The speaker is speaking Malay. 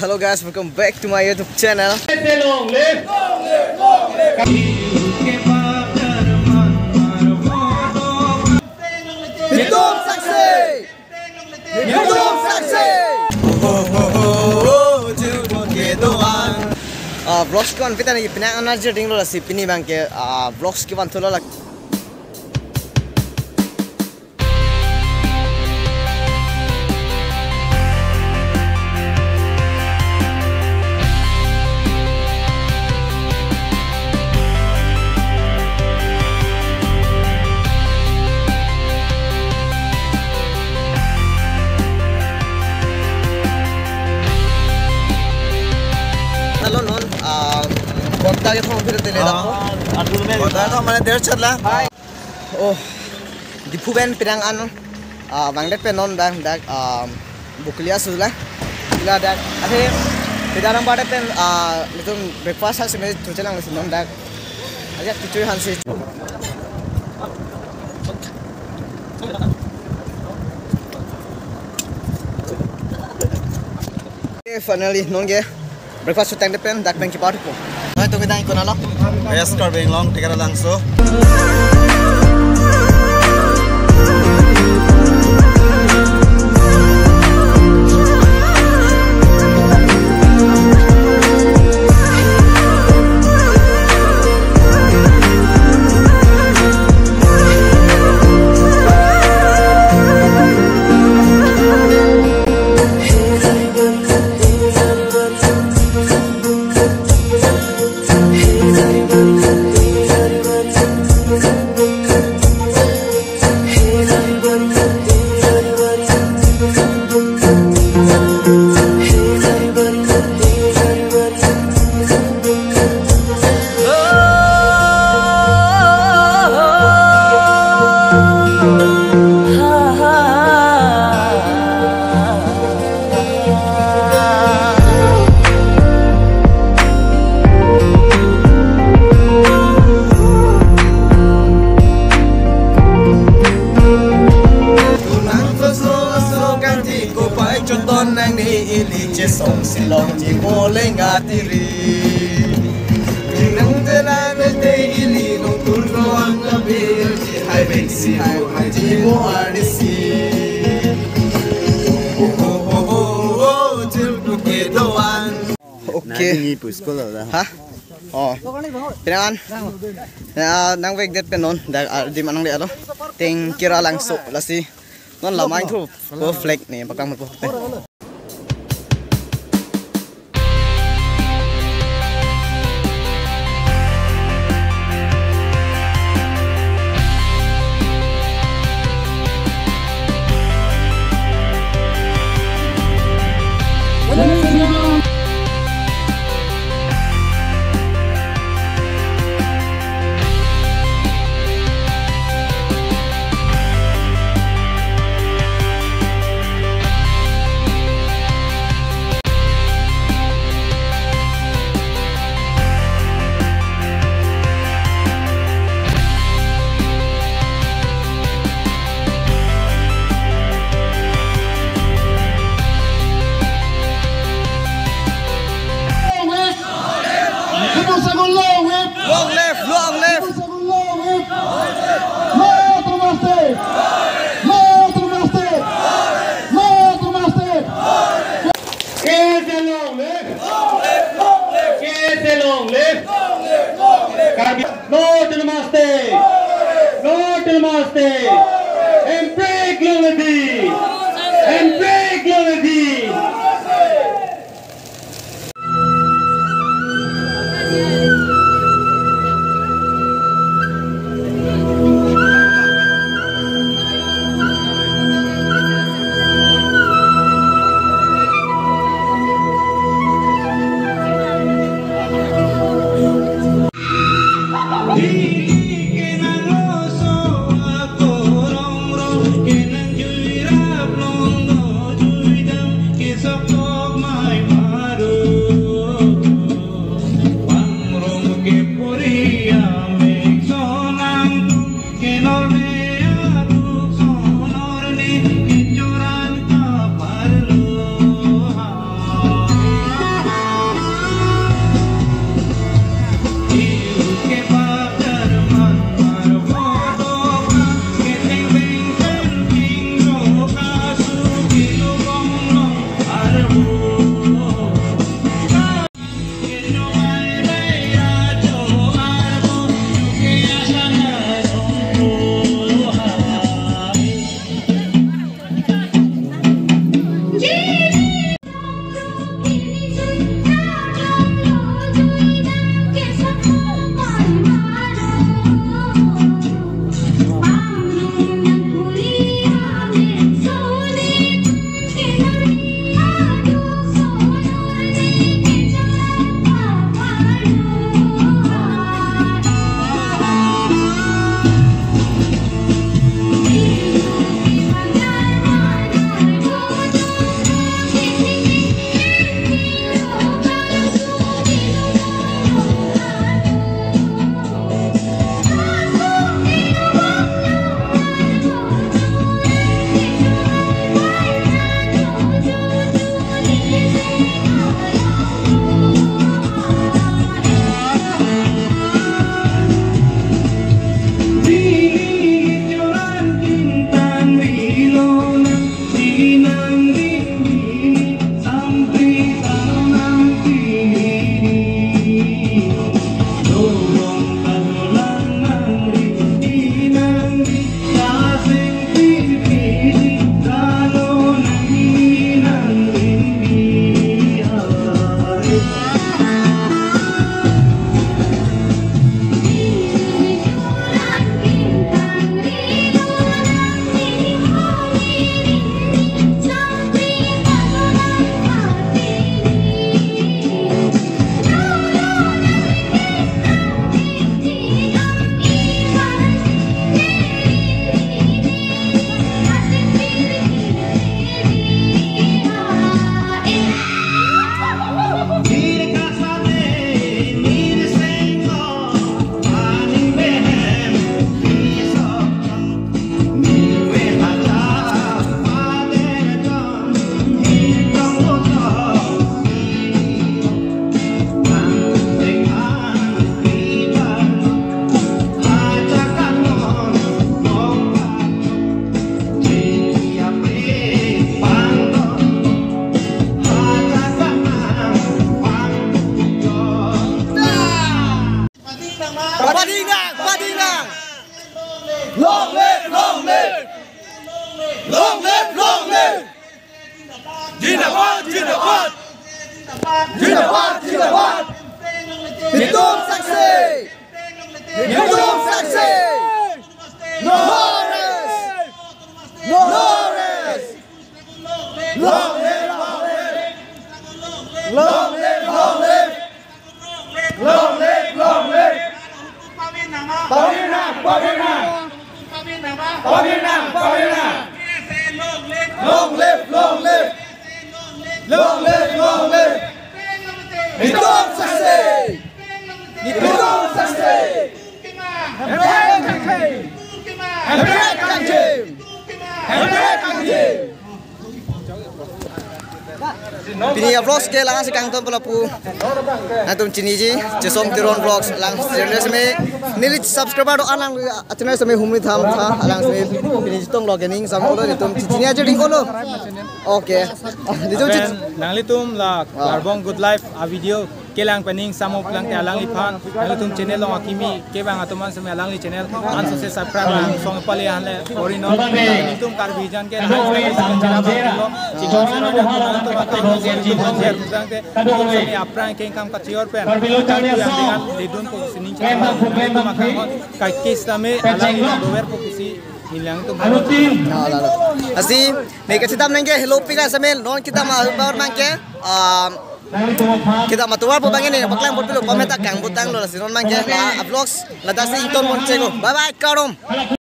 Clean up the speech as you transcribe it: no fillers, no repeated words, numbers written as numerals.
Hello guys, welcome back to my YouTube channel. YouTube success! YouTube success! Vlogs ko an pita ni pinang energy ding lo la si pini bang ke vlogs ki ban tholo la Kota ke phone phir tele da kota to mane der chatla oh di phuben pirang an bangdet pe non dang dak buklia sula ila dak ade pidarang bade pen litum breakfast has me chuchelang non dak aja kichu han si finally non ge breakfast to tang pen dak pen ki part ko Nah, itu kita ikut nalo. Yes, karbing long, tiga langsung. Song silong ji boleh ngatiri nang telan te ili nong tulroang kabir ji hai besi hai ji mo arisi til ke doan oke ni puskol lah ha oh pinangan nang vek det penon di manang dia lo ting kira langsung lasi non lamai tu ko flag ni bakang mo Long left. And break Lility. And break Lility. Long live, long live. Jindabad, jindabad. Jindabad, jindabad. Hidup saksi. Hidup saksi. No rest. No rest. Long live, long live. Long live, long live. Long live, long live. Pawina, pawina. Pawina, pawina. Long live, long live. Long live, long live. Hidup saksi. Hidup saksi. Hemret Kangkim. Hemret Kangkim. Hemret Kangkim. Bini vlogs ke lang sekang ton pelapu. Natum ciniji, cesom tiron vlogs lang channel seme nili subscriber do alang channel seme humni tham tha alang seme bini jitong logening sam olo nitum cini aja ding olo. Oke. Nitum Nanglitum la larbong good life a video kelang pening samo pelang te alang lipan nanglitum channel lo akimi kebang atuman seme alang li channel an so se subscribe lang song pali hanle orino nitum kar vision ke channel lo chingong seno nanglitum akam share budang te seme apran ke kam ka chior pen yang dengan lidun ko sini channel makam kai kisame alang dover ko kisi hilang tu Así, me que sitam nengke hello pika samel non kita mah bawar mangke kita matuar po bangin ni baklang pot pilo komenta kang butang lo sinon mangke vlogs ladasi ington mon cego bye bye karom